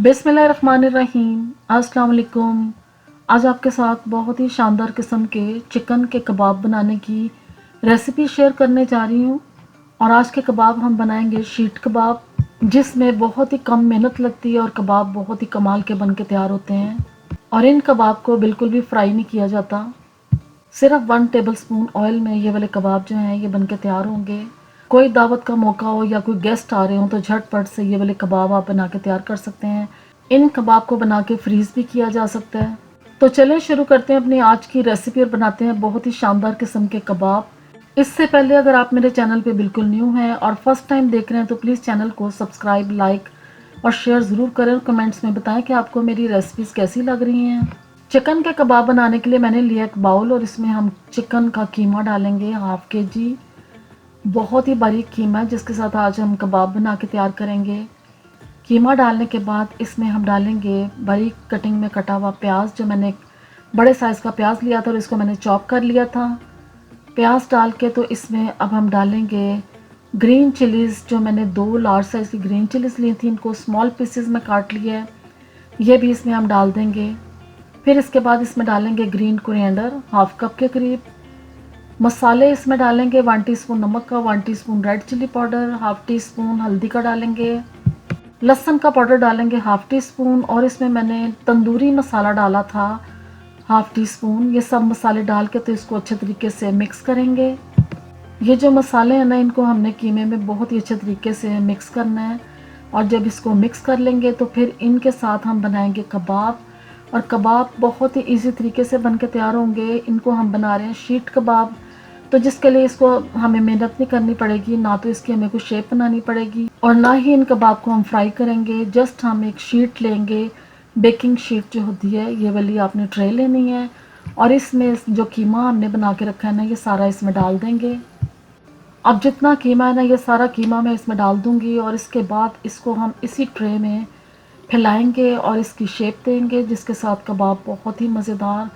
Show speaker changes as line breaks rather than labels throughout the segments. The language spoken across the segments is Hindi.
बिस्मिल्लाहिर्रहमानिर्रहीम। अस्सलाम वालेकुम। आज आपके साथ बहुत ही शानदार किस्म के चिकन के कबाब बनाने की रेसिपी शेयर करने जा रही हूँ। और आज के कबाब हम बनाएंगे शीट कबाब, जिसमें बहुत ही कम मेहनत लगती है और कबाब बहुत ही कमाल के बन के तैयार होते हैं। और इन कबाब को बिल्कुल भी फ्राई नहीं किया जाता, सिर्फ 1 टेबलस्पून ऑयल में ये वाले कबाब जो हैं ये बन के तैयार होंगे। कोई दावत का मौका हो या कोई गेस्ट आ रहे हो तो झटपट से ये वाले कबाब आप बना के तैयार कर सकते हैं। इन कबाब को बना के फ्रीज़ भी किया जा सकता है। तो चलें शुरू करते हैं अपनी आज की रेसिपी और बनाते हैं बहुत ही शानदार किस्म के कबाब। इससे पहले अगर आप मेरे चैनल पे बिल्कुल न्यू हैं और फर्स्ट टाइम देख रहे हैं तो प्लीज़ चैनल को सब्सक्राइब, लाइक और शेयर ज़रूर करें और कमेंट्स में बताएं कि आपको मेरी रेसिपीज़ कैसी लग रही हैं। चिकन के कबाब बनाने के लिए मैंने लिया एक बाउल और इसमें हम चिकन का कीमा डालेंगे, हाफ kg। बहुत ही बारीक कीमा है जिसके साथ आज हम कबाब बना के तैयार करेंगे। कीमा डालने के बाद इसमें हम डालेंगे बारीक कटिंग में कटा हुआ प्याज, जो मैंने एक बड़े साइज़ का प्याज लिया था और इसको मैंने चॉप कर लिया था। प्याज डाल के तो इसमें अब हम डालेंगे ग्रीन चिलीज़, जो मैंने 2 लार्ज साइज़ की ग्रीन चिलीज़ ली थी, इनको स्मॉल पीसेस में काट लिया है, ये भी इसमें हम डाल देंगे। फिर इसके बाद इसमें डालेंगे ग्रीन कोरिएंडर, हाफ कप के करीब। मसाले इसमें डालेंगे 1 टीस्पून नमक का, 1 teaspoon red chilli powder, half teaspoon हल्दी का डालेंगे। लहसुन का पाउडर डालेंगे हाफ टी स्पून और इसमें मैंने तंदूरी मसाला डाला था हाफ टी स्पून। ये सब मसाले डाल के तो इसको अच्छे तरीके से मिक्स करेंगे। ये जो मसाले हैं ना, इनको हमने कीमे में बहुत ही अच्छे तरीके से मिक्स करना है। और जब इसको मिक्स कर लेंगे तो फिर इनके साथ हम बनाएंगे कबाब। और कबाब बहुत ही इजी तरीके से बन के तैयार होंगे। इनको हम बना रहे हैं शीट कबाब, तो जिसके लिए इसको हमें मेहनत नहीं करनी पड़ेगी, ना तो इसकी हमें कुछ शेप बनानी पड़ेगी और ना ही इन कबाब को हम फ्राई करेंगे। जस्ट हम एक शीट लेंगे, बेकिंग शीट जो होती है ये वाली आपने ट्रे लेनी है और इसमें जो कीमा हमने बना के रखा है ना, ये सारा इसमें डाल देंगे। अब जितना कीमा है ना, ये सारा कीमा मैं इसमें डाल दूँगी और इसके बाद इसको हम इसी ट्रे में फैलाएंगे और इसकी शेप देंगे, जिसके साथ कबाब बहुत ही मज़ेदार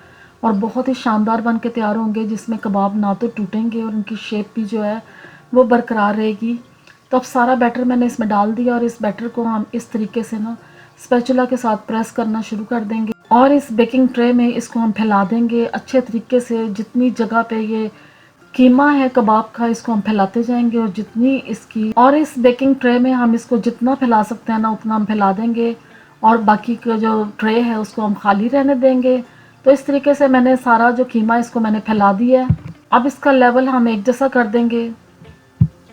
और बहुत ही शानदार बन के तैयार होंगे, जिसमें कबाब ना तो टूटेंगे और उनकी शेप भी जो है वो बरकरार रहेगी। तो अब सारा बैटर मैंने इसमें डाल दिया और इस बैटर को हम इस तरीके से ना स्पैचुला के साथ प्रेस करना शुरू कर देंगे और इस बेकिंग ट्रे में इसको हम फैला देंगे अच्छे तरीके से। जितनी जगह पे ये कीमा है कबाब का, इसको हम फैलाते जाएंगे और जितनी इसकी और इस बेकिंग ट्रे में हम इसको जितना फैला सकते हैं ना उतना हम फैला देंगे और बाकी का जो ट्रे है उसको हम खाली रहने देंगे। तो इस तरीके से मैंने सारा जो कीमा इसको मैंने फैला दिया है। अब इसका लेवल हम एक जैसा कर देंगे,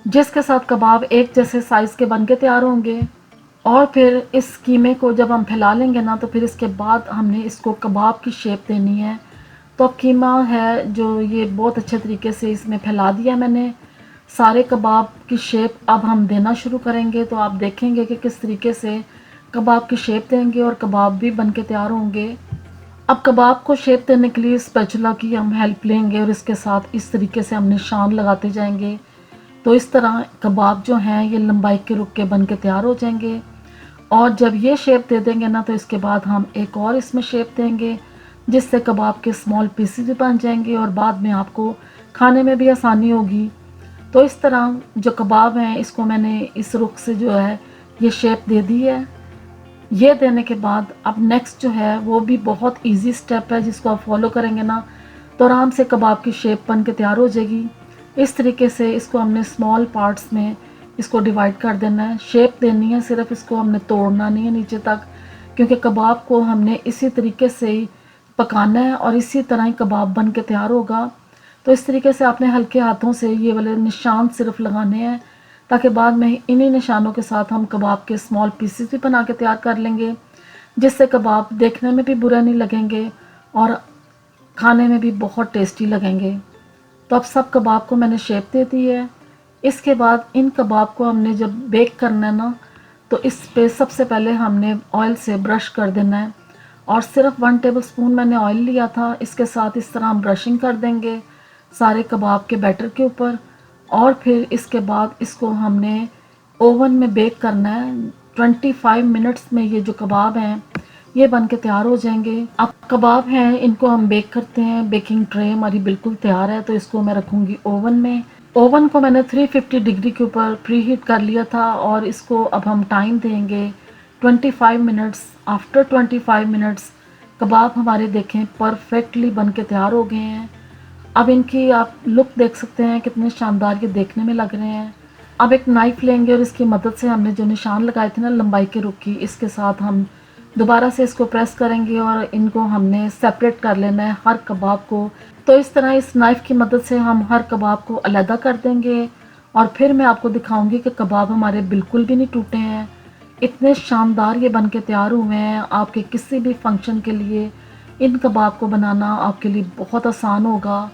जिसके साथ कबाब एक जैसे साइज़ के बन के तैयार होंगे। और फिर इस कीमे को जब हम फैला लेंगे ना, तो फिर इसके बाद हमने इसको कबाब की शेप देनी है। तो अब कीमा है जो ये बहुत अच्छे तरीके से इसमें फैला दिया मैंने सारे कबाब की शेप। अब हम देना शुरू करेंगे तो आप देखेंगे कि किस तरीके से कबाब की शेप देंगे और कबाब भी बन के तैयार होंगे। अब कबाब को शेप देने के लिए स्पैचुला की हम हेल्प लेंगे और इसके साथ इस तरीके से हम निशान लगाते जाएंगे। तो इस तरह कबाब जो हैं ये लंबाई के रुक के बन के तैयार हो जाएंगे। और जब ये शेप दे देंगे ना, तो इसके बाद हम एक और इसमें शेप देंगे, जिससे कबाब के स्मॉल पीसेस भी बन जाएंगे और बाद में आपको खाने में भी आसानी होगी। तो इस तरह जो कबाब हैं इसको मैंने इस रुख से जो है ये शेप दे दी है। ये देने के बाद अब नेक्स्ट जो है वो भी बहुत इजी स्टेप है, जिसको आप फॉलो करेंगे ना तो आराम से कबाब की शेप बन के तैयार हो जाएगी। इस तरीके से इसको हमने स्मॉल पार्ट्स में इसको डिवाइड कर देना है, शेप देनी है, सिर्फ इसको हमने तोड़ना नहीं है नीचे तक, क्योंकि कबाब को हमने इसी तरीके से ही पकाना है और इसी तरह ही कबाब बन के तैयार होगा। तो इस तरीके से आपने हल्के हाथों से ये वाले निशान सिर्फ लगाने हैं, ताकि बाद में इन्हीं निशानों के साथ हम कबाब के स्मॉल पीसेस भी बना के तैयार कर लेंगे, जिससे कबाब देखने में भी बुरा नहीं लगेंगे और खाने में भी बहुत टेस्टी लगेंगे। तो अब सब कबाब को मैंने शेप दे दी है। इसके बाद इन कबाब को हमने जब बेक करना है ना, तो इस पे सबसे पहले हमने ऑयल से ब्रश कर देना है और सिर्फ 1 टेबलस्पून मैंने ऑयल लिया था। इसके साथ इस तरह हम ब्रशिंग कर देंगे सारे कबाब के बैटर के ऊपर और फिर इसके बाद इसको हमने ओवन में बेक करना है। 25 मिनट्स में ये जो कबाब हैं ये बन के तैयार हो जाएंगे। अब कबाब हैं इनको हम बेक करते हैं। बेकिंग ट्रे हमारी बिल्कुल तैयार है, तो इसको मैं रखूँगी ओवन में। ओवन को मैंने 350 डिग्री के ऊपर प्री हीट कर लिया था और इसको अब हम टाइम देंगे 25 मिनट्स, आफ्टर 25 मिनट्स कबाब हमारे देखें परफेक्टली बन के तैयार हो गए हैं। अब इनकी आप लुक देख सकते हैं, कितने शानदार ये देखने में लग रहे हैं। अब एक नाइफ़ लेंगे और इसकी मदद से हमने जो निशान लगाए थे ना लंबाई के रुख की, इसके साथ हम दोबारा से इसको प्रेस करेंगे और इनको हमने सेपरेट कर लेना है हर कबाब को। तो इस तरह इस नाइफ़ की मदद से हम हर कबाब को अलहदा कर देंगे और फिर मैं आपको दिखाऊंगी कि कबाब हमारे बिल्कुल भी नहीं टूटे हैं। इतने शानदार ये बन के तैयार हुए हैं। आपके किसी भी फंक्शन के लिए इन कबाब को बनाना आपके लिए बहुत आसान होगा।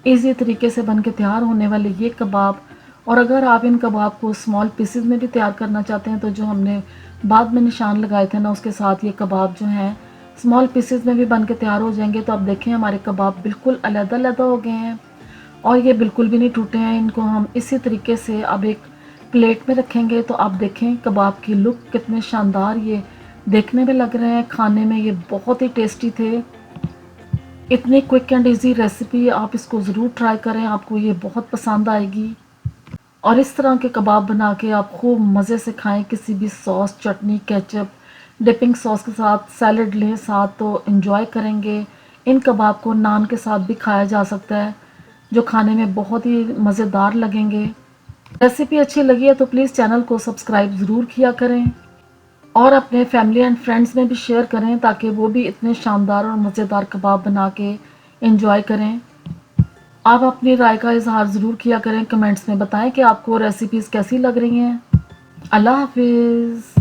इजी तरीके से बन के तैयार होने वाले ये कबाब। और अगर आप इन कबाब को स्मॉल पीसेस में भी तैयार करना चाहते हैं तो जो हमने बाद में निशान लगाए थे ना, उसके साथ ये कबाब जो हैं स्मॉल पीसेस में भी बन के तैयार हो जाएंगे। तो आप देखें हमारे कबाब बिल्कुल अलग-अलग हो गए हैं और ये बिल्कुल भी नहीं टूटे हैं। इनको हम इसी तरीके से अब एक प्लेट में रखेंगे। तो आप देखें कबाब की लुक कितने शानदार ये देखने में लग रहे हैं। खाने में ये बहुत ही टेस्टी थे। इतनी क्विक एंड इजी रेसिपी, आप इसको ज़रूर ट्राई करें, आपको ये बहुत पसंद आएगी। और इस तरह के कबाब बना के आप खूब मज़े से खाएं, किसी भी सॉस, चटनी, केचप, डिपिंग सॉस के साथ, सैलड लें साथ तो एंजॉय करेंगे। इन कबाब को नान के साथ भी खाया जा सकता है, जो खाने में बहुत ही मज़ेदार लगेंगे। रेसिपी अच्छी लगी है तो प्लीज़ चैनल को सब्सक्राइब ज़रूर किया करें और अपने फैमिली एंड फ्रेंड्स में भी शेयर करें ताकि वो भी इतने शानदार और मज़ेदार कबाब बना के एंजॉय करें। आप अपनी राय का इजहार ज़रूर किया करें, कमेंट्स में बताएं कि आपको रेसिपीज़ कैसी लग रही हैं। अल्लाह हाफिज़।